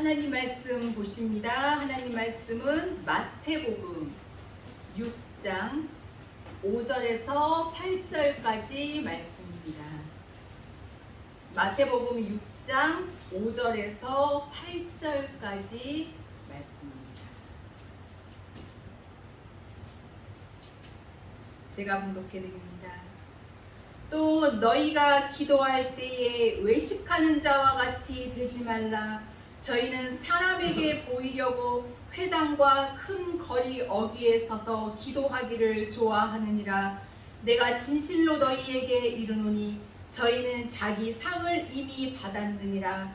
하나님 말씀 보십니다. 하나님 말씀은 마태복음 6장 5절에서 8절까지 말씀입니다. 마태복음 6장 5절에서 8절까지 말씀입니다. 제가 봉독해 드립니다. 또 너희가 기도할 때에 외식하는 자와 같이 되지 말라. 저희는 사람에게 보이려고 회당과 큰 거리 어귀에 서서 기도하기를 좋아하느니라. 내가 진실로 너희에게 이르노니 저희는 자기 상을 이미 받았느니라.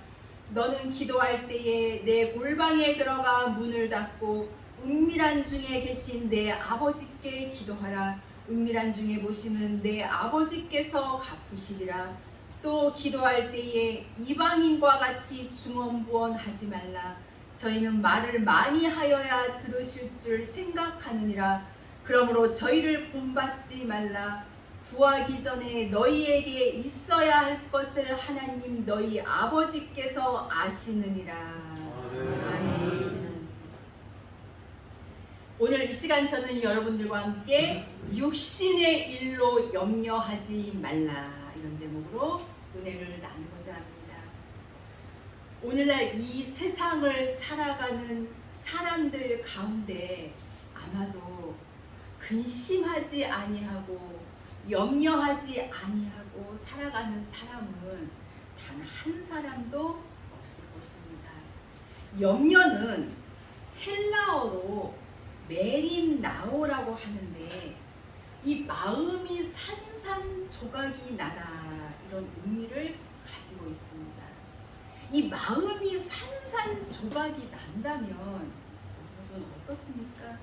너는 기도할 때에 내 골방에 들어가 문을 닫고 은밀한 중에 계신 내 아버지께 기도하라. 은밀한 중에 보시는 내 아버지께서 갚으시리라. 또 기도할 때에 이방인과 같이 중언부언하지 말라. 저희는 말을 많이 하여야 들으실 줄 생각하느니라. 그러므로 저희를 본받지 말라. 구하기 전에 너희에게 있어야 할 것을 하나님 너희 아버지께서 아시느니라. 아멘. 오늘 이 시간 저는 여러분들과 함께 육신의 일로 염려하지 말라, 이런 제목으로 은혜를 나누고자 합니다. 오늘날 이 세상을 살아가는 사람들 가운데 아마도 근심하지 아니하고 염려하지 아니하고 살아가는 사람은 단 한 사람도 없을 것입니다. 염려는 헬라어로 메림나오라고 하는데 이 마음이 산산조각이 나다, 이런 의미를 가지고 있습니다. 이 마음이 산산조각이 난다면 여러분 어떻습니까?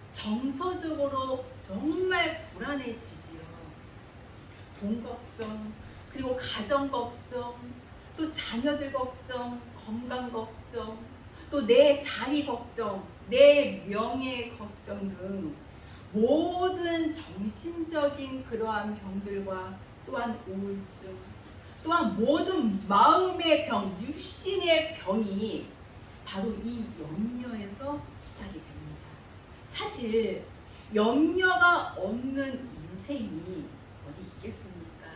정서적으로 정말 불안해지지요. 돈 걱정, 그리고 가정 걱정, 또 자녀들 걱정, 건강 걱정, 또 내 자리 걱정, 내 명예 걱정 등 모든 정신적인 그러한 병들과 또한 우울증, 또한 모든 마음의 병, 육신의 병이 바로 이 염려에서 시작이 됩니다. 사실 염려가 없는 인생이 어디 있겠습니까?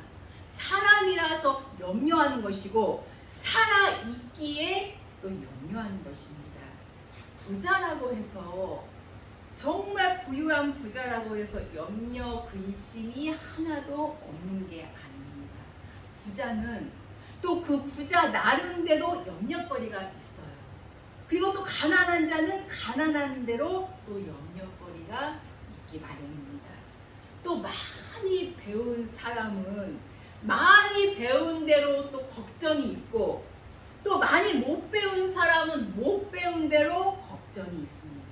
사람이라서 염려하는 것이고 살아있기에 또 염려하는 것입니다. 부자라고 해서, 정말 부유한 부자라고 해서 염려 근심이 하나도 없는 게 아닙니다. 부자는 또 그 부자 나름대로 염려거리가 있어요. 그리고 또 가난한 자는 가난한 대로 또 염려거리가 있기 마련입니다. 또 많이 배운 사람은 많이 배운 대로 또 걱정이 있고, 또 많이 못 배운 사람은 못 배운 대로 걱정이 있습니다.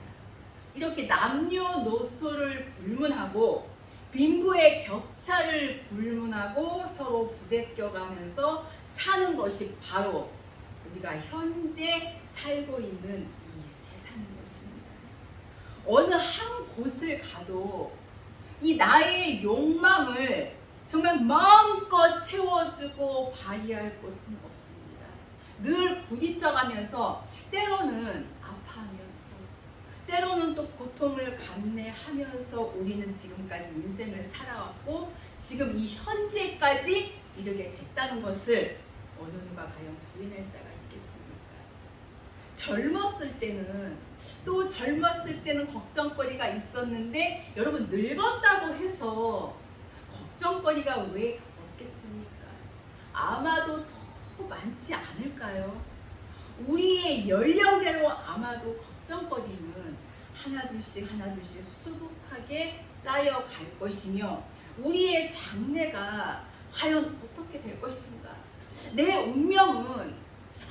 이렇게 남녀노소를 불문하고 빈부의 격차를 불문하고 서로 부대껴가면서 사는 것이 바로 우리가 현재 살고 있는 이 세상인 것입니다. 어느 한 곳을 가도 이 나의 욕망을 정말 마음껏 채워주고 발휘할 곳은 없습니다. 늘 부딪혀가면서 때로는 아파하면서 때로는 또 고통을 감내하면서 우리는 지금까지 인생을 살아왔고 지금 이 현재까지 이르게 됐다는 것을 어느 누가 과연 부인할 자가 있겠습니까? 젊었을 때는 걱정거리가 있었는데 여러분, 늙었다고 해서 걱정거리가 왜 없겠습니까? 아마도 더 많지 않을까요? 우리의 연령대로 아마도 걱정거리는 하나둘씩 수북하게 쌓여갈 것이며, 우리의 장래가 과연 어떻게 될 것인가? 내 운명은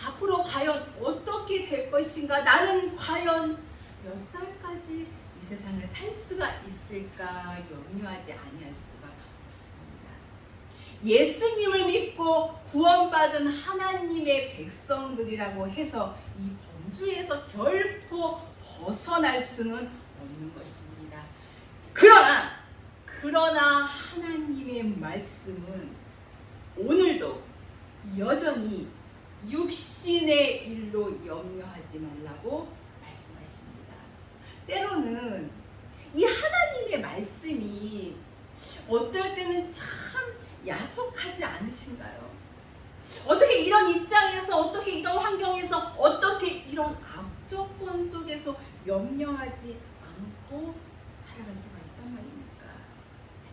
앞으로 과연 어떻게 될 것인가? 나는 과연 몇 살까지 이 세상을 살 수가 있을까? 염려하지 아니할 수가 없습니다. 예수님을 믿고 구원받은 하나님의 백성들이라고 해서 이 범주에서 결코 벗어날 수는 없는 것입니다. 그러나 하나님의 말씀은 오늘도 여전히 육신의 일로 염려하지 말라고 말씀하십니다. 때로는 이 하나님의 말씀이 어떨 때는 참 야속하지 않으신가요? 어떻게 이런 입장에서, 어떻게 이런 환경에서, 어떻게 이런 악조건 속에서 염려하지 않고 살아갈 수가 있단 말입니까?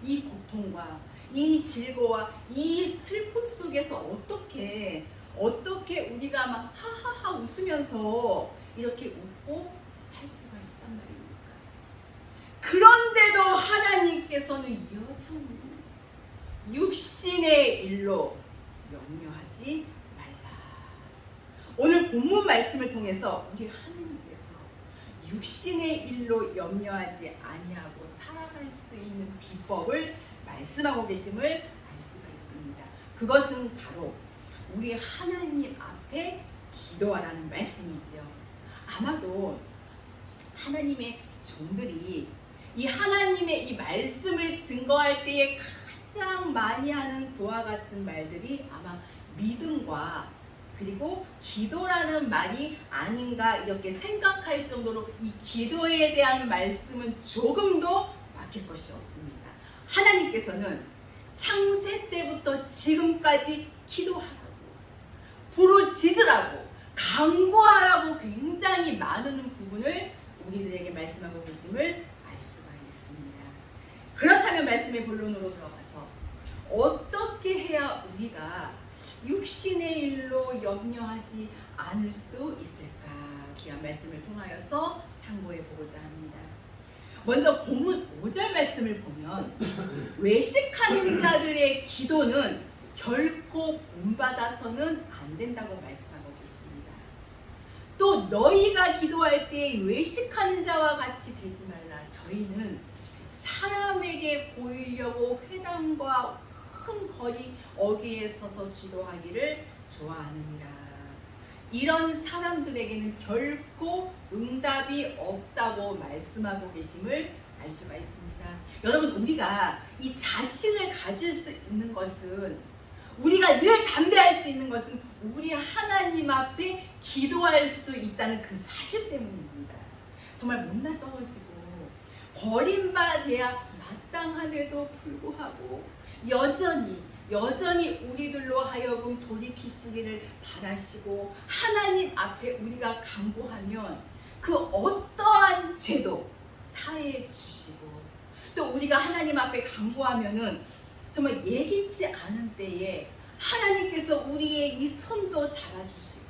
이 고통과 이 질거와 이 슬픔 속에서 어떻게 우리가 막 하하하 웃으면서 이렇게 웃고 살 수가 있단 말입니까? 그런데도 하나님께서는 여전히 육신의 일로 염려하지 말라. 오늘 본문 말씀을 통해서 우리 하나님께서 육신의 일로 염려하지 아니하고 살아갈 수 있는 비법을 말씀하고 계심을 알 수가 있습니다. 그것은 바로 우리 하나님 앞에 기도하라는 말씀이지요. 아마도 하나님의 종들이 이 하나님의 이 말씀을 증거할 때에 가장 많이 하는 그와 같은 말들이 아마 믿음과 그리고 기도라는 말이 아닌가 이렇게 생각할 정도로 이 기도에 대한 말씀은 조금도 막힐 것이 없습니다. 하나님께서는 창세 때부터 지금까지 기도하라고, 부르짖으라고, 간구하라고 굉장히 많은 부분을 우리들에게 말씀하고 계심을 알 수가 있습니다. 그렇다면 말씀의 본론으로 들어가서 어떻게 해야 우리가 육신의 일로 염려하지 않을 수 있을까? 귀한 말씀을 통하여서 상고해 보고자 합니다. 먼저 본문 5절 말씀을 보면 외식하는 자들의 기도는 결코 본받아서는 안 된다고 말씀하고 계십니다. 또 너희가 기도할 때 외식하는 자와 같이 되지 말라. 저희는 사람에게 보이려고 회당과 큰 거리 어귀에 서서 기도하기를 좋아하느니라. 이런 사람들에게는 결코 응답이 없다고 말씀하고 계심을 알 수가 있습니다. 여러분, 우리가 이 자신을 가질 수 있는 것은, 우리가 늘 담대할 수 있는 것은 우리 하나님 앞에 기도할 수 있다는 그 사실 때문입니다. 정말 못나 떨어지고 버림받아야 마땅함에도 불구하고 여전히 우리들로 하여금 돌이키시기를 바라시고 하나님 앞에 우리가 간구하면 그 어떠한 죄도 사해 주시고, 또 우리가 하나님 앞에 간구하면은 정말 예기치 않은 때에 하나님께서 우리의 이 손도 잡아주시고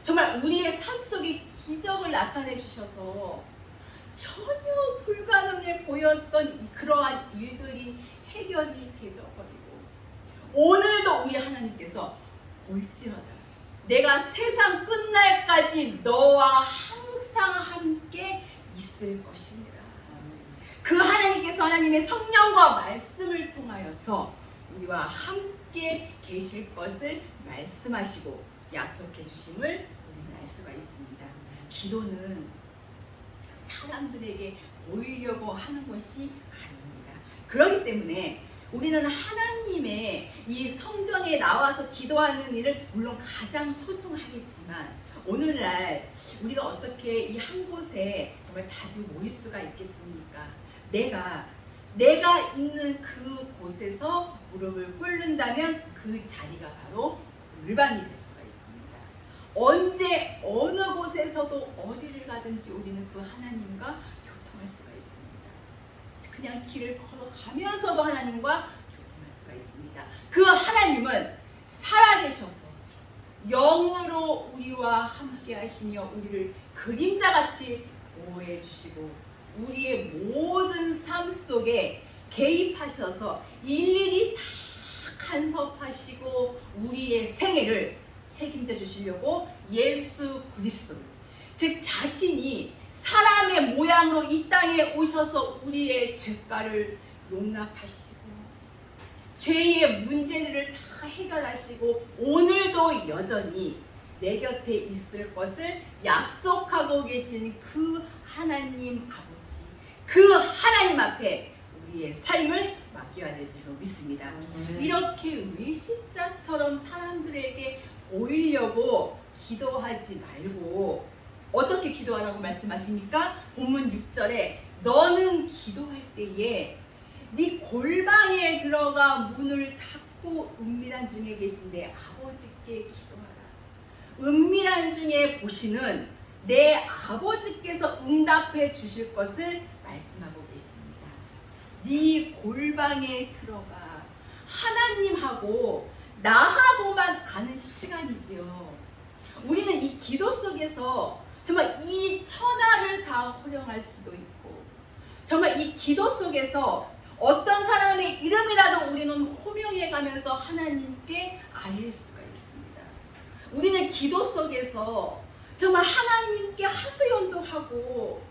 정말 우리의 삶 속에 기적을 나타내 주셔서 전혀 불가능해 보였던 그러한 일들이 해결이 되어버리고, 오늘도 우리 하나님께서 볼지어다 내가 세상 끝날까지 너와 항상 함께 있을 것이니라. 그 하나님께서 하나님의 성령과 말씀을 통하여서 우리와 함께 계실 것을 말씀하시고 약속해 주심을 우리는 알 수가 있습니다. 기도는 사람들에게 보이려고 하는 것이 아닙니다. 그렇기 때문에 우리는 하나님의 이 성전에 나와서 기도하는 일을 물론 가장 소중하겠지만, 오늘날 우리가 어떻게 이 한 곳에 정말 자주 모일 수가 있겠습니까? 내가 있는 그 곳에서 무릎을 꿇는다면 그 자리가 바로 골방이 될 수가 있습니다. 언제 어느 곳에서도 어디를 가든지 우리는 그 하나님과 교통할 수가 있습니다. 그냥 길을 걸어가면서도 하나님과 교통할 수가 있습니다. 그 하나님은 살아계셔서 영으로 우리와 함께 하시며 우리를 그림자같이 보호해 주시고 우리의 모든 삶 속에 개입하셔서 일일이 다 간섭하시고 우리의 생애를 책임져 주시려고 예수 그리스도, 즉 자신이 사람의 모양으로 이 땅에 오셔서 우리의 죄가를 용납하시고 죄의 문제들을 다 해결하시고 오늘도 여전히 내 곁에 있을 것을 약속하고 계신 그 하나님 아버지, 그 하나님 앞에 우리의 삶을 맡겨야 될 줄로 믿습니다. 이렇게 외식자처럼 사람들에게 보이려고 기도하지 말고 어떻게 기도하라고 말씀하십니까? 본문 6절에 너는 기도할 때에 네 골방에 들어가 문을 닫고 은밀한 중에 계신 내 아버지께 기도하라. 은밀한 중에 보시는 내 아버지께서 응답해 주실 것을 말씀하고 계십니다. 네 골방에 들어가 하나님하고 나하고만 아는 시간이지요. 우리는 이 기도 속에서 정말 이 천하를 다 호령할 수도 있고 정말 이 기도 속에서 어떤 사람의 이름이라도 우리는 호명해가면서 하나님께 알릴 수가 있습니다. 우리는 기도 속에서 정말 하나님께 하소연도 하고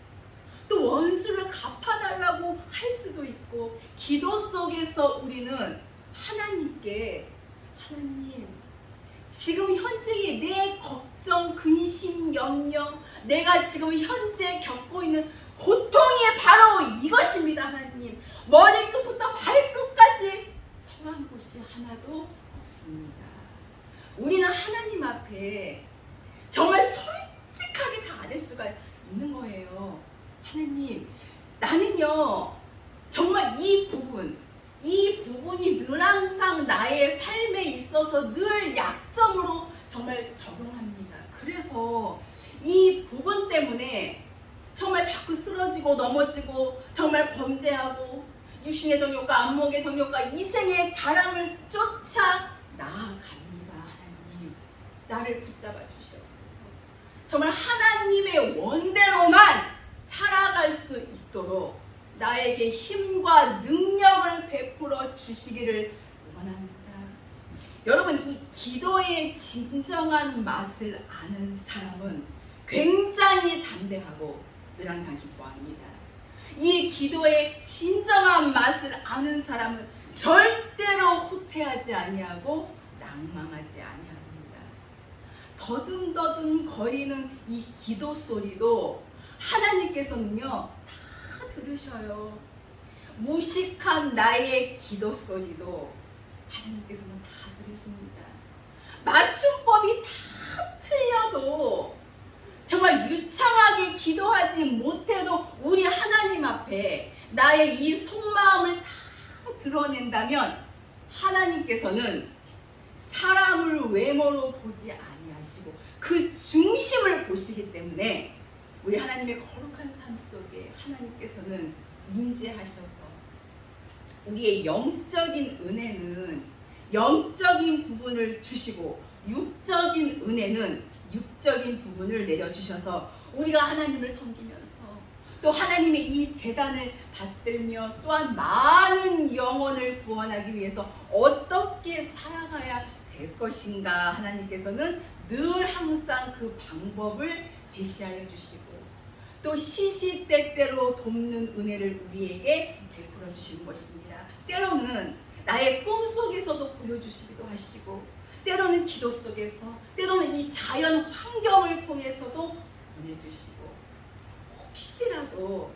또 원수를 갚아달라고 할 수도 있고 기도 속에서 우리는 하나님께 하나님 지금 현재의 내 걱정, 근심, 염려 내가 지금 현재 겪고 있는 고통이 바로 이것입니다. 하나님 머리끝부터 발끝까지 성한 곳이 하나도 없습니다. 우리는 하나님 앞에 정말 솔직하게 다 아뢰 수가 있는 거예요. 하나님 나는요 정말 이 부분이 늘 항상 나의 삶에 있어서 늘 약점으로 정말 적용합니다. 그래서 이 부분 때문에 정말 자꾸 쓰러지고 넘어지고 정말 범죄하고 육신의 정욕과 안목의 정욕과 이생의 자랑을 쫓아 나아갑니다. 하나님 나를 붙잡아 주시옵소서. 정말 하나님의 원대로만 살아갈 수 있도록 나에게 힘과 능력을 베풀어 주시기를 원합니다. 여러분 이 기도의 진정한 맛을 아는 사람은 굉장히 담대하고 늘 항상 기뻐합니다. 이 기도의 진정한 맛을 아는 사람은 절대로 후퇴하지 아니하고 낭망하지 아니합니다. 더듬더듬 거리는 이 기도 소리도 하나님께서는요 다 들으셔요. 무식한 나의 기도 소리도 하나님께서는 다 들으십니다. 맞춤법이 다 틀려도 정말 유창하게 기도하지 못해도 우리 하나님 앞에 나의 이 속마음을 다 드러낸다면 하나님께서는 사람을 외모로 보지 아니하시고 그 중심을 보시기 때문에 우리 하나님의 거룩한 삶 속에 하나님께서는 임재하셔서 우리의 영적인 은혜는 영적인 부분을 주시고 육적인 은혜는 육적인 부분을 내려주셔서 우리가 하나님을 섬기면서 또 하나님의 이 제단을 받들며 또한 많은 영혼을 구원하기 위해서 어떻게 살아가야 될 것인가 하나님께서는 늘 항상 그 방법을 제시하여 주시고 또 시시때때로 돕는 은혜를 우리에게 베풀어 주시는 것입니다. 때로는 나의 꿈속에서도 보여주시기도 하시고 때로는 기도 속에서 때로는 이 자연 환경을 통해서도 보내주시고 혹시라도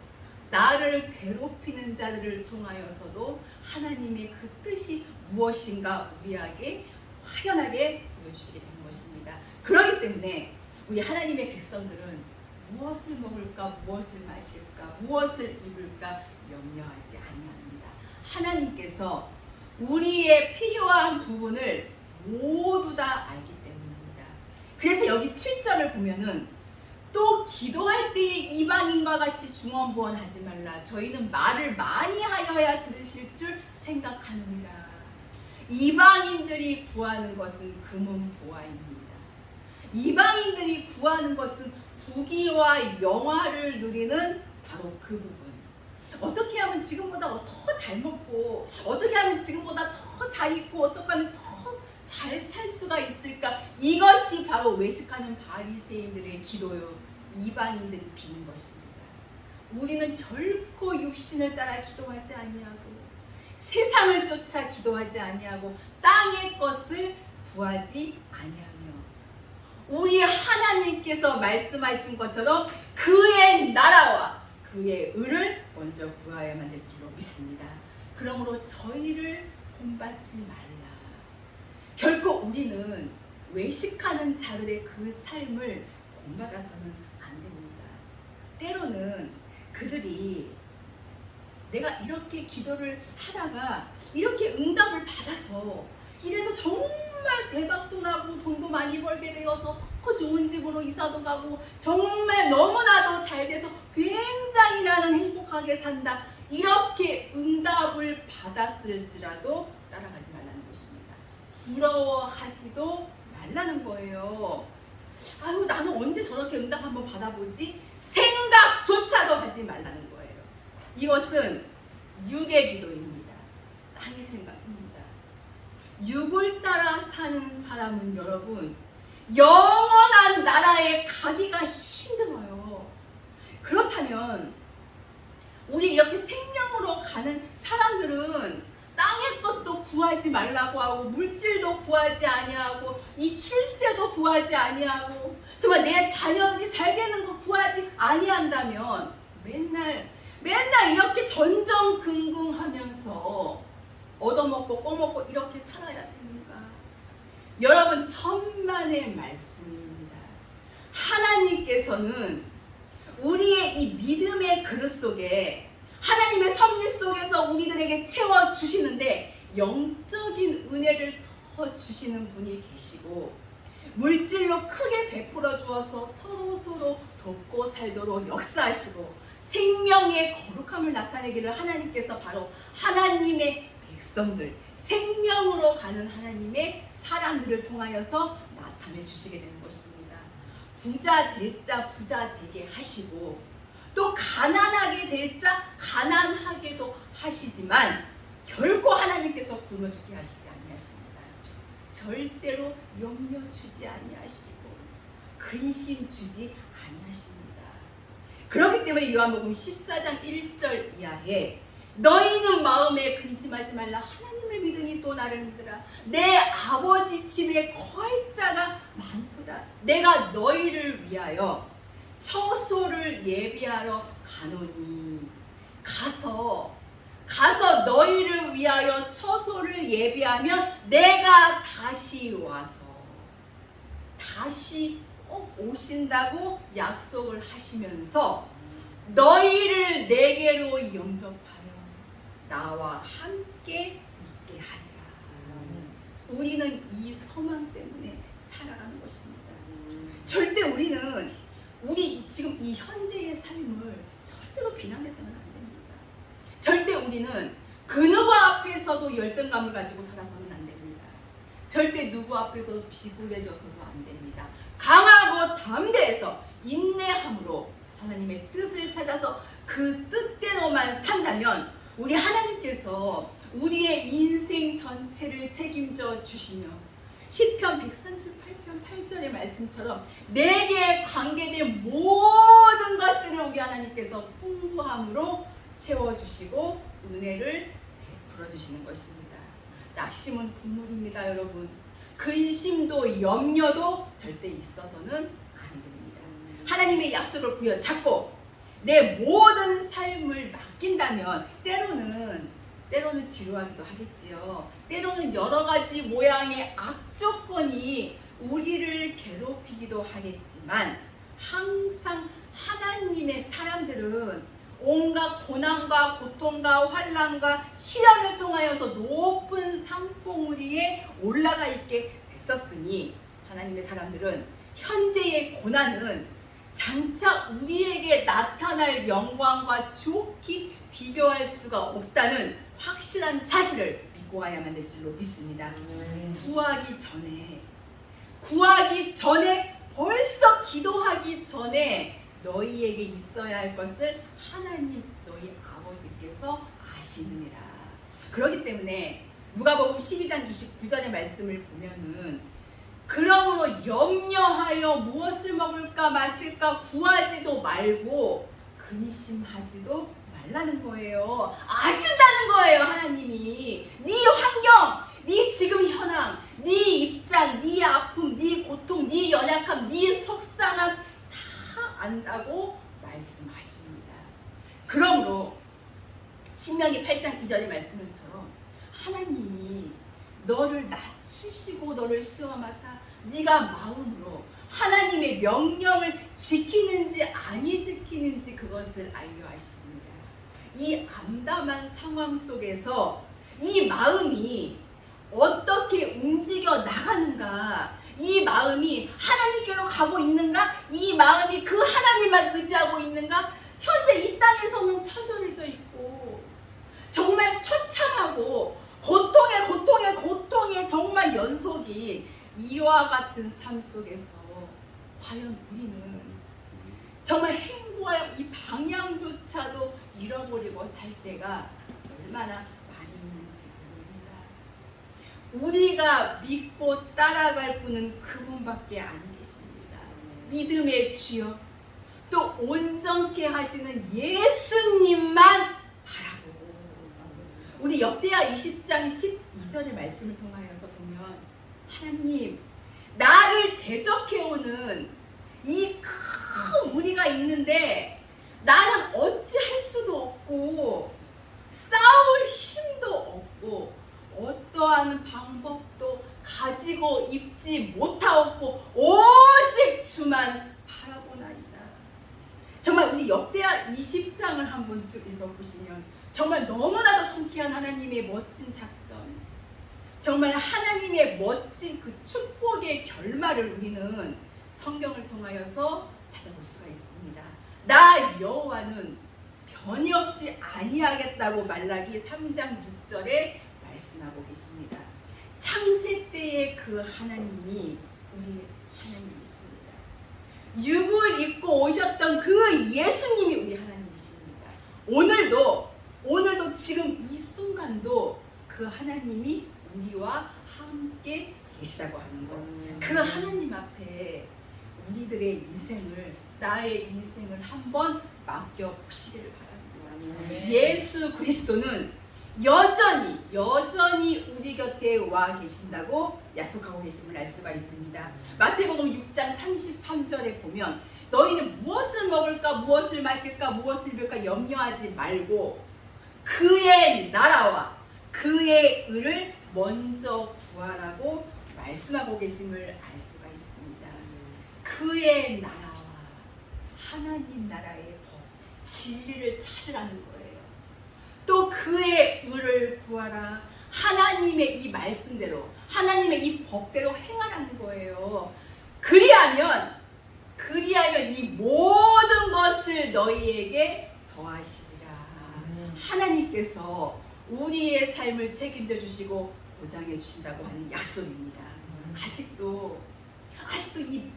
나를 괴롭히는 자들을 통하여서도 하나님의 그 뜻이 무엇인가 우리에게 확연하게 보여주시게 되는 것입니다. 그렇기 때문에 우리 하나님의 백성들은 무엇을 먹을까, 무엇을 마실까, 무엇을 입을까 염려하지 아니합니다. 하나님께서 우리의 필요한 부분을 모두 다 알기 때문입니다. 그래서 여기 7절을 보면은 또 기도할 때에 이방인과 같이 중언부언하지 말라. 저희는 말을 많이 하여야 들으실 줄 생각하느니라. 이방인들이 구하는 것은 금은 보화입니다. 이방인들이 구하는 것은 부귀와 영화를 누리는 바로 그 부분. 어떻게 하면 지금보다 더 잘 먹고 어떻게 하면 지금보다 더 잘 입고 어떻게 하면 더 잘 살 수가 있을까? 이것이 바로 외식하는 바리새인들의 기도요. 이방인들이 비는 것입니다. 우리는 결코 육신을 따라 기도하지 아니하고 세상을 쫓아 기도하지 아니하고 땅의 것을 구하지 아니하며 우리 하나님께서 말씀하신 것처럼 그의 나라와 그의 의를 먼저 구하여야만 될 줄로 믿습니다. 그러므로 저희를 본받지 말라. 결코 우리는 외식하는 자들의 그 삶을 본받아서는 안 됩니다. 때로는 그들이 내가 이렇게 기도를 하다가 이렇게 응답을 받아서 이래서 정말 대박도 나고 돈도 많이 벌게 되어서 더 좋은 집으로 이사도 가고 정말 너무나도 잘 돼서 굉장히 나는 행복하게 산다, 이렇게 응답을 받았을지라도 따라가지 말라는 것입니다. 부러워하지도 말라는 거예요. 아유, 나는 언제 저렇게 응답 한번 받아보지? 생각조차도 하지 말라는 거예요. 이것은 육의 기도입니다. 땅의 생각입니다. 육을 따라 사는 사람은 여러분 영원한 나라에 가기가 힘들어요. 그렇다면 우리 이렇게 생명으로 가는 사람들은 땅의 것도 구하지 말라고 하고 물질도 구하지 아니하고 이 출세도 구하지 아니하고 정말 내 자녀들이 잘 되는 거 구하지 아니한다면 맨날 이렇게 전전긍긍하면서 얻어먹고 꺼먹고 이렇게 살아야 됩니까? 여러분, 천만의 말씀입니다. 하나님께서는 우리의 이 믿음의 그릇 속에 하나님의 섭리 속에서 우리들에게 채워주시는데 영적인 은혜를 더 주시는 분이 계시고 물질로 크게 베풀어 주어서 서로 돕고 살도록 역사하시고 생명의 거룩함을 나타내기를 하나님께서 바로 하나님의 백성들, 생명으로 가는 하나님의 사람들을 통하여서 나타내 주시게 되는 것입니다. 부자 될 자 부자 되게 하시고 또 가난하게 될 자 가난하게도 하시지만 결코 하나님께서 굶어 죽게 하시지 아니하십니다. 절대로 염려 주지 아니하시고 근심 주지 아니하십니다. 그렇기 때문에 요한복음 14장 1절 이하에 너희는 마음에 근심하지 말라, 하나님을 믿으니 또 나를 믿으라. 내 아버지 집에 거할 자가 많도다. 내가 너희를 위하여 처소를 예비하러 가노니. 가서 너희를 위하여 처소를 예비하면 내가 다시 와서 다시 꼭 오신다고 약속을 하시면서 너희를 내게로 영접하여 나와 함께 있게 하리라. 우리는 이 소망 때문에 살아가는 것입니다. 절대 우리는 우리 지금 이 현재의 삶을 절대로 비난해서는 안 됩니다. 절대 우리는 그 누구 앞에서도 열등감을 가지고 살아서는 안 됩니다. 절대 누구 앞에서도 비굴해져서도 안 됩니다. 강하고 담대해서 인내함으로 하나님의 뜻을 찾아서 그 뜻대로만 산다면 우리 하나님께서 우리의 인생 전체를 책임져 주시며 시편 138편 8절의 말씀처럼 내게 관계된 모든 것들을 우리 하나님께서 풍부함으로 채워주시고 은혜를 베풀어 주시는 것입니다. 낙심은 국물입니다. 여러분, 근심도 염려도 절대 있어서는 아니 됩니다. 하나님의 약속을 부여잡고 내 모든 삶을 맡긴다면 때로는 지루하기도 하겠지요. 때로는 여러 가지 모양의 악조건이 우리를 괴롭히기도 하겠지만 항상 하나님의 사람들은 온갖 고난과 고통과 환난과 시련을 통하여서 높은 산봉우리에 올라가 있게 됐었으니 하나님의 사람들은 현재의 고난은 장차 우리에게 나타날 영광과 좋게 비교할 수가 없다는 확실한 사실을 믿고 와야만 될 줄로 믿습니다. 구하기 전에 벌써 기도하기 전에 너희에게 있어야 할 것을 하나님 너희 아버지께서 아시느니라. 그렇기 때문에 누가복음 12장 29절의 말씀을 보면은 그러므로 염려하여 무엇을 먹을까 마실까 구하지도 말고 근심하지도 말라는 거예요. 아신다는 거예요. 하나님이 네 환경, 네 지금 현황, 네 입장, 네 아픔, 네 고통, 네 연약함, 네 속상함 다 안다고 말씀하십니다. 그러므로 신명기 8장 2절의 말씀처럼 하나님이 너를 낮추시고 너를 시험하사 네가 마음으로 하나님의 명령을 지키는지 아니 지키는지 그것을 알려 하십니다. 이 암담한 상황 속에서 이 마음이 어떻게 움직여 나가는가, 이 마음이 하나님께로 가고 있는가, 이 마음이 그 하나님만 의지하고 있는가, 현재 이 땅에서는 처절해져 있고 정말 처참하고 고통의 정말 연속인 이와 같은 삶 속에서 과연 우리는 정말 행보할 이 방향조차도 잃어버리고 살 때가 얼마나 많이 있는지 모릅니다. 우리가 믿고 따라갈 분은 그분밖에 안 계십니다. 믿음의 주여, 또 온전케 하시는 예수님만 바라보고, 우리 역대하 20장 12절의 말씀을 통하여서 보면 하나님, 나를 대적해오는 이 큰 무리가 있는데 나는 어찌할 수도 없고 싸울 힘도 없고 어떠한 방법도 가지고 있지 못하옵고 오직 주만 바라보나이다. 정말 우리 역대하 20장을 한번 쭉 읽어보시면 정말 너무나도 통쾌한 하나님의 멋진 작전, 정말 하나님의 멋진 그 축복의 결말을 우리는 성경을 통하여서 찾아볼 수가 있습니다. 나 여호와는 변이 없지 아니하겠다고 말라기 3장 6절에 말씀하고 계십니다. 창세 때의 그 하나님이 우리 하나님이십니다. 육을 입고 오셨던 그 예수님이 우리 하나님이십니다. 오늘도 지금 이 순간도 그 하나님이 우리와 함께 계시다고 하는 것. 그 하나님 앞에 우리들의 인생을, 나의 인생을 한번 맡겨보시기를 바랍니다. 예수 그리스도는 여전히 우리 곁에 와 계신다고 약속하고 계심을 알 수가 있습니다. 마태복음 6장 33절에 보면 너희는 무엇을 먹을까, 무엇을 마실까, 무엇을 입을까 염려하지 말고 그의 나라와 그의 의를 먼저 구하라고 말씀하고 계심을 알 수가 있습니다. 그의 나라와 하나님 나라의 법, 진리를 찾으라는 거예요. 또 그의 의를 구하라. 하나님의 이 말씀대로, 하나님의 이 법대로 행하라는 거예요. 그리하면 이 모든 것을 너희에게 더하시리라. 하나님께서 우리의 삶을 책임져 주시고 보장해 주신다고 하는 약속입니다. 아직도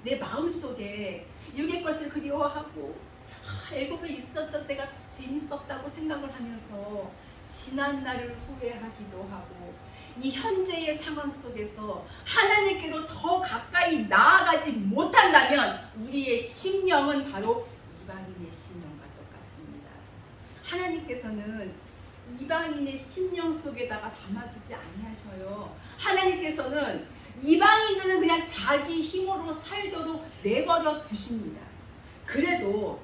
내 마음속에 육의 것을 그리워하고 애굽에 있었던 때가 더 재밌었다고 생각을 하면서 지난 날을 후회하기도 하고, 이 현재의 상황 속에서 하나님께로 더 가까이 나아가지 못한다면 우리의 심령은 바로 이방인의 심령과 똑같습니다. 하나님께서는 이방인의 심령 속에다가 담아두지 아니하셔요. 하나님께서는 이방인들은 그냥 자기 힘으로 살도록 내버려 두십니다. 그래도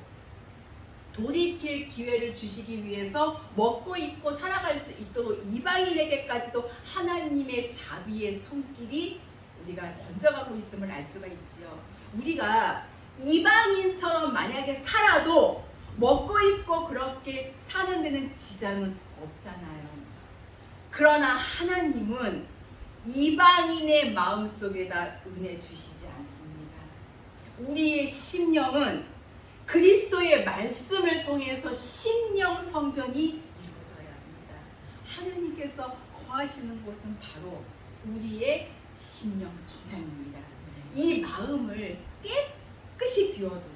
돌이킬 기회를 주시기 위해서 먹고 입고 살아갈 수 있도록 이방인에게까지도 하나님의 자비의 손길이 우리가 번져가고 있음을 알 수가 있지요. 우리가 이방인처럼 만약에 살아도 먹고 입고 그렇게 사는 데는 지장은 없잖아요. 그러나 하나님은 이방인의 마음속에다 은혜 주시지 않습니다. 우리의 심령은 그리스도의 말씀을 통해서 심령 성전이 이루어져야 합니다. 하나님께서 거하시는 곳은 바로 우리의 심령 성전입니다. 이 마음을 깨끗이 비워두고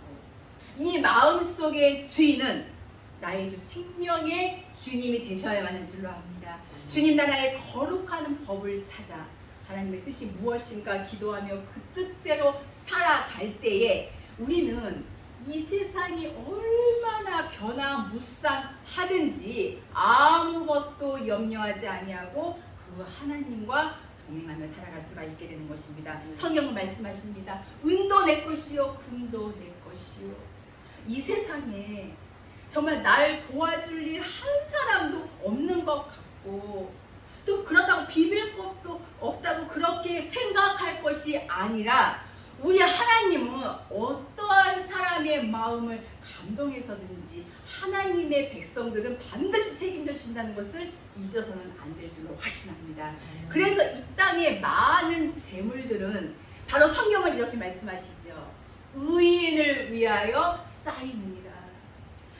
이 마음속의 주인은 나의 주 생명의 주님이 되셔야만 할 줄로 압니다. 주님 나라의 거룩한 법을 찾아 하나님의 뜻이 무엇인가 기도하며 그 뜻대로 살아갈 때에 우리는 이 세상이 얼마나 변화무쌍하든지 아무것도 염려하지 아니하고 그 하나님과 동행하며 살아갈 수가 있게 되는 것입니다. 성경은 말씀하십니다. 은도 내 것이요 금도 내 것이요. 이 세상에 정말 날 도와줄 일 한 사람도 없는 것 같고 또 그렇다고 비빌 것도 없다고 그렇게 생각할 것이 아니라 우리 하나님은 어떠한 사람의 마음을 감동해서든지 하나님의 백성들은 반드시 책임져 주신다는 것을 잊어서는 안 될 줄로 확신합니다. 그래서 이 땅의 많은 재물들은 바로 성경은 이렇게 말씀하시죠. 의인을 위하여 쌓이느니라.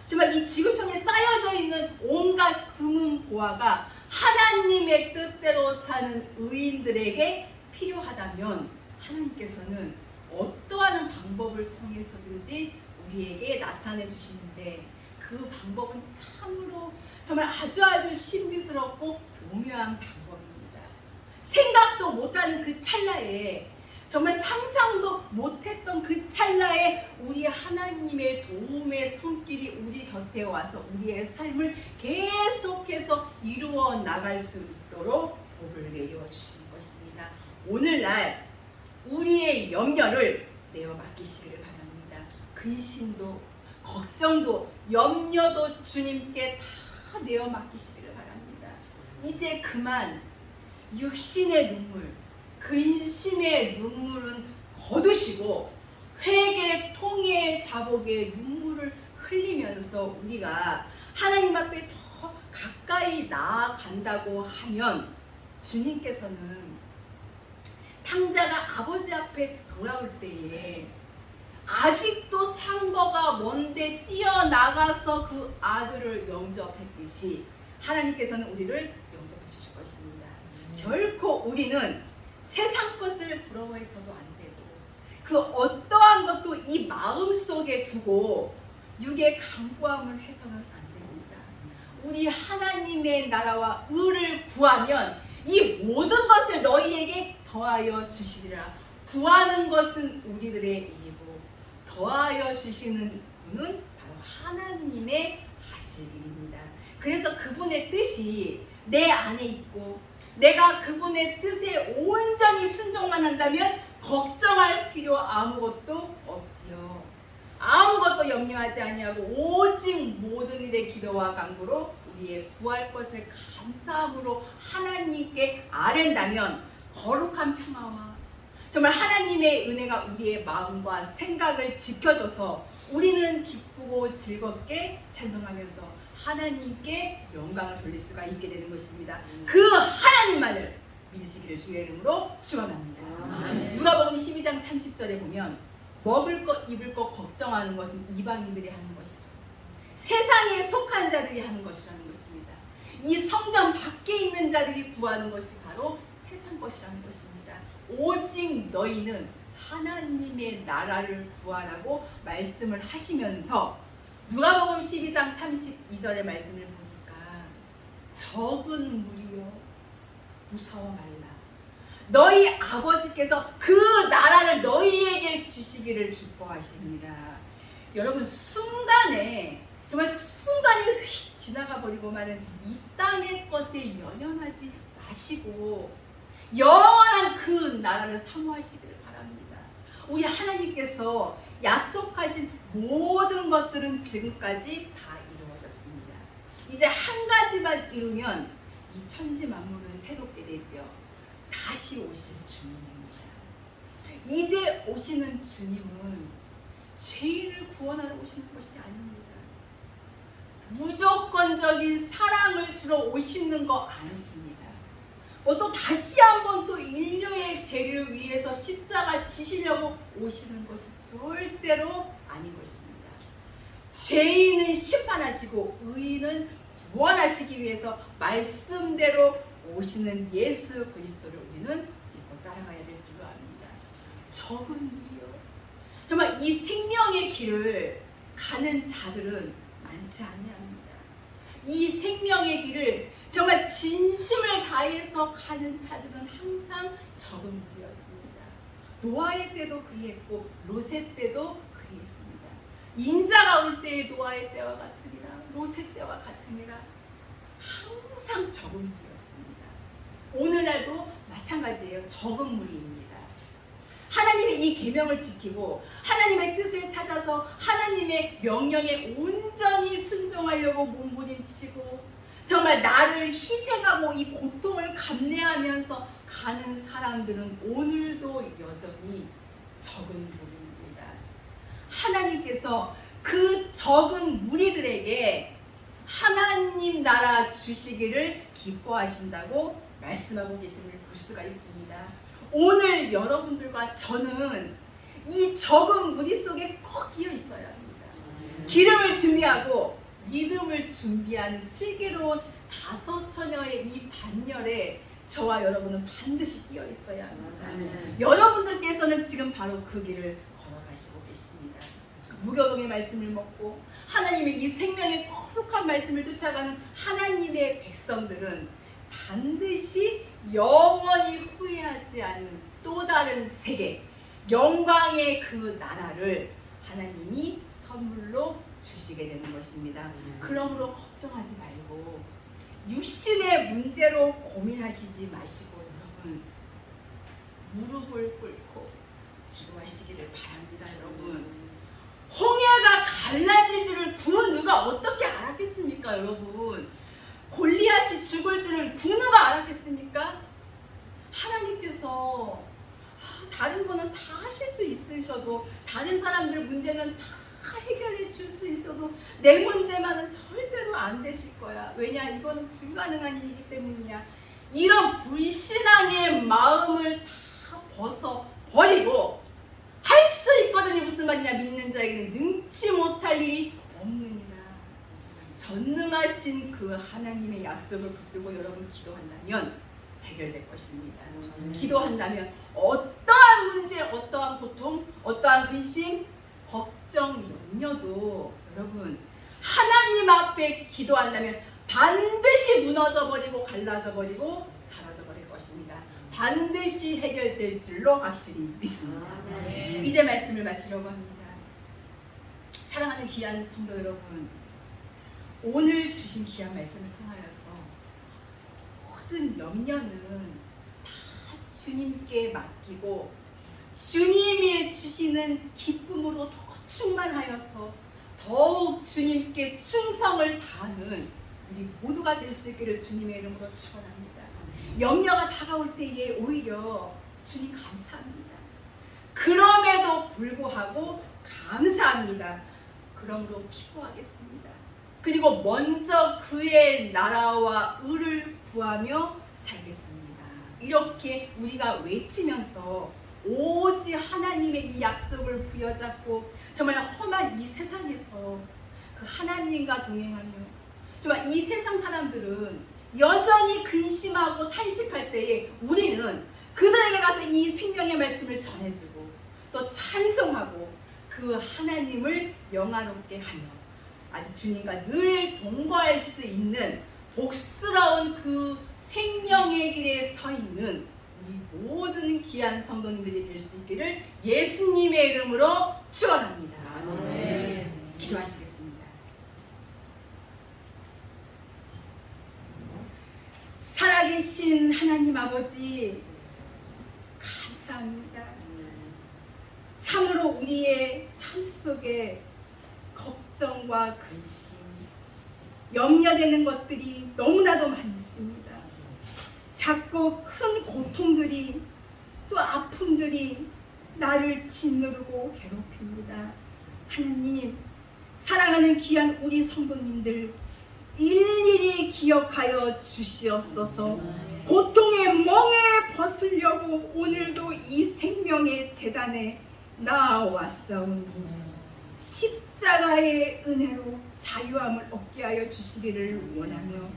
정말 이 지구촌에 쌓여져 있는 온갖 금은 보화가 하나님의 뜻대로 사는 의인들에게 필요하다면 하나님께서는 어떠한 방법을 통해서든지 우리에게 나타내 주시는데 그 방법은 참으로 정말 아주 신비스럽고 오묘한 방법입니다. 생각도 못하는 그 찰나에 정말 상상도 못했던 그 찰나에 우리 하나님의 도움의 손길이 우리 곁에 와서 우리의 삶을 계속해서 이루어 나갈 수 있도록 복을 내려 주시는 것입니다. 오늘날 우리의 염려를 내어 맡기시기를 바랍니다. 근심도 걱정도 염려도 주님께 다 내어 맡기시기를 바랍니다. 이제 그만 육신의 눈물, 근심의 눈물은 거두시고 회개, 통해, 자복의 눈물을 흘리면서 우리가 하나님 앞에 더 가까이 나아간다고 하면 주님께서는 탕자가 아버지 앞에 돌아올 때에 아직도 상거가 먼데 뛰어나가서 그 아들을 영접했듯이 하나님께서는 우리를 영접해 주실 것입니다. 결코 우리는 세상 것을 부러워해서도 안 되고 그 어떠한 것도 이 마음속에 두고 육의 강구함을 해서는 안 됩니다. 우리 하나님의 나라와 의를 구하면 이 모든 것을 너희에게 더하여 주시리라. 구하는 것은 우리들의 일이고 더하여 주시는 분은 바로 하나님의 하실 일입니다. 그래서 그분의 뜻이 내 안에 있고 내가 그분의 뜻에 온전히 순종만 한다면 걱정할 필요 아무것도 없지요. 아무것도 염려하지 아니하고 오직 모든 일의 기도와 간구로 우리의 구할 것을 감사함으로 하나님께 아랜다면 거룩한 평화와 정말 하나님의 은혜가 우리의 마음과 생각을 지켜줘서 우리는 기쁘고 즐겁게 찬송하면서 하나님께 영광을 돌릴 수가 있게 되는 것입니다. 그 하나님만을 믿으시기를 주의 이름으로 축원합니다. 누가복음 12장 30절에 보면 먹을 것 입을 것 걱정하는 것은 이방인들이 하는 것이고 세상에 속한 자들이 하는 것이라는 것입니다. 이 성전 밖에 있는 자들이 구하는 것이 바로 세상 것이라는 것입니다. 오직 너희는 하나님의 나라를 구하라고 말씀을 하시면서 누가복음 12장 32절의 말씀을 보니까 적은 무리여 무서워 말라. 너희 아버지께서 그 나라를 너희에게 주시기를 기뻐하시니라. 여러분 순간에 정말 순간이 휙 지나가 버리고 마는 이 땅의 것에 연연하지 마시고 영원한 그 나라를 사모하시기를 바랍니다. 우리 하나님께서 약속하신 모든 것들은 지금까지 다 이루어졌습니다. 이제 한 가지만 이루면 이 천지 만물은 새롭게 되지요. 다시 오실 주님입니다. 이제 오시는 주님은 죄인을 구원하러 오시는 것이 아닙니다. 무조건적인 사랑을 주러 오시는 거 아니십니다. 또 다시 한번 또 인류의 죄를 위해서 십자가 지시려고 오시는 것이 절대로 아닌 것입니다. 죄인은 심판하시고 의인은 구원하시기 위해서 말씀대로 오시는 예수 그리스도를 우리는 믿고 따라가야 될 줄로 압니다. 적은 무리요. 정말 이 생명의 길을 가는 자들은 많지 아니합니다. 이 생명의 길을 정말 진심을 다해서 가는 자들은 항상 적은 무리였습니다. 노아의 때도 그리했고 롯의 때도 그리했습니다. 인자가 올 때의 노아의 때와 같으니라 롯의 때와 같으니라 항상 적은 무리였습니다. 오늘날도 마찬가지예요. 적은 무리입니다. 하나님의 이 계명을 지키고 하나님의 뜻을 찾아서 하나님의 명령에 온전히 순종하려고 몸부림치고 정말 나를 희생하고 이 고통을 감내하면서 가는 사람들은 오늘도 여전히 적은 무리입니다. 하나님께서 그 적은 무리들에게 하나님 나라 주시기를 기뻐하신다고 말씀하고 계심을 볼 수가 있습니다. 오늘 여러분들과 저는 이 적은 무리 속에 꼭 끼어 있어야 합니다. 기름을 준비하고 믿음을 준비하는 슬기로운 5처녀의 이 반열에 저와 여러분은 반드시 끼어 있어야 합니다. 여러분들께서는 지금 바로 그 길을 걸어가시고 계십니다. 무교동의 말씀을 먹고 하나님의 이 생명의 거룩한 말씀을 쫓아가는 하나님의 백성들은 반드시 영원히 후회하지 않는 또 다른 세계, 영광의 그 나라를 하나님이 선물로 주시게 되는 것입니다. 그러므로 걱정하지 말고 육신의 문제로 고민하시지 마시고 여러분 무릎을 꿇고 기도하시기를 바랍니다. 여러분, 홍해가 갈라질 줄을 그 누가 어떻게 알았겠습니까? 여러분, 골리앗이 죽을 줄을 그 누가 알았겠습니까? 하나님께서 다른 거는 다 하실 수 있으셔도, 다른 사람들 문제는 다 해결해 줄 수 있어도 내 문제만은 절대로 안 되실 거야. 왜냐? 이거는 불가능한 일이기 때문이야. 이런 불신앙의 마음을 다 벗어버리고 할 수 있거든요. 무슨 말이냐? 믿는 자에게는 능치 못할 일이 없느니라. 전능하신 그 하나님의 약속을 붙들고 여러분 기도한다면 해결될 것입니다. 기도한다면 어떠한 문제, 어떠한 고통, 어떠한 근심, 걱정, 염려도 여러분 하나님 앞에 기도한다면 반드시 무너져버리고 갈라져버리고 사라져버릴 것입니다. 반드시 해결될 줄로 확실히 믿습니다. 이제 말씀을 마치려고 합니다. 사랑하는 귀한 성도 여러분, 오늘 주신 귀한 말씀을 통하여서 모든 염려는 다 주님께 맡기고 주님이 주시는 기쁨으로 더 충만하여서 더욱 주님께 충성을 다하는 우리 모두가 될 수 있기를 주님의 이름으로 축원합니다. 염려가 다가올 때에 오히려 주님 감사합니다. 그럼에도 불구하고 감사합니다. 그러므로 기도하겠습니다. 그리고 먼저 그의 나라와 의를 구하며 살겠습니다. 이렇게 우리가 외치면서 오직 하나님의 이 약속을 부여잡고 정말 험한 이 세상에서 그 하나님과 동행하며, 정말 이 세상 사람들은 여전히 근심하고 탄식할 때에 우리는 그들에게 가서 이 생명의 말씀을 전해주고 또 찬송하고 그 하나님을 영화롭게 하며 아주 주님과 늘 동거할 수 있는 복스러운 그 생명의 길에 서 있는 우리 모든 귀한 성도님들이 될 수 있기를 예수님의 이름으로 축원합니다. 기도하시겠습니다. 살아계신 하나님 아버지, 감사합니다. 참으로 우리의 삶 속에 걱정과 근심, 염려되는 것들이 너무나도 많습니다. 작고 큰 고통들이, 또 아픔들이 나를 짓누르고 괴롭힙니다. 하나님, 사랑하는 귀한 우리 성도님들 일일이 기억하여 주시옵소서. 고통의 멍에 벗으려고 오늘도 이 생명의 제단에 나아왔사오니 십자가의 은혜로 자유함을 얻게 하여 주시기를 원하며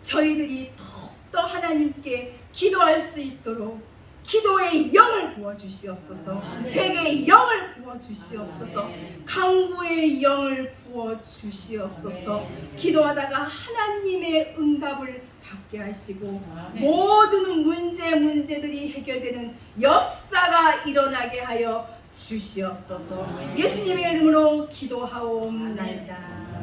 저희들이 더욱더 하나님께 기도할 수 있도록 기도의 영을 부어주시옵소서. 회개의 영을 부어주시옵소서. 강구의 영을 부어주시옵소서. 기도하다가 하나님의 응답을 받게 하시고 모든 문제들이 해결되는 역사가 일어나게 하여 주시옵소서. 예수님의 이름으로 기도하옵나이다.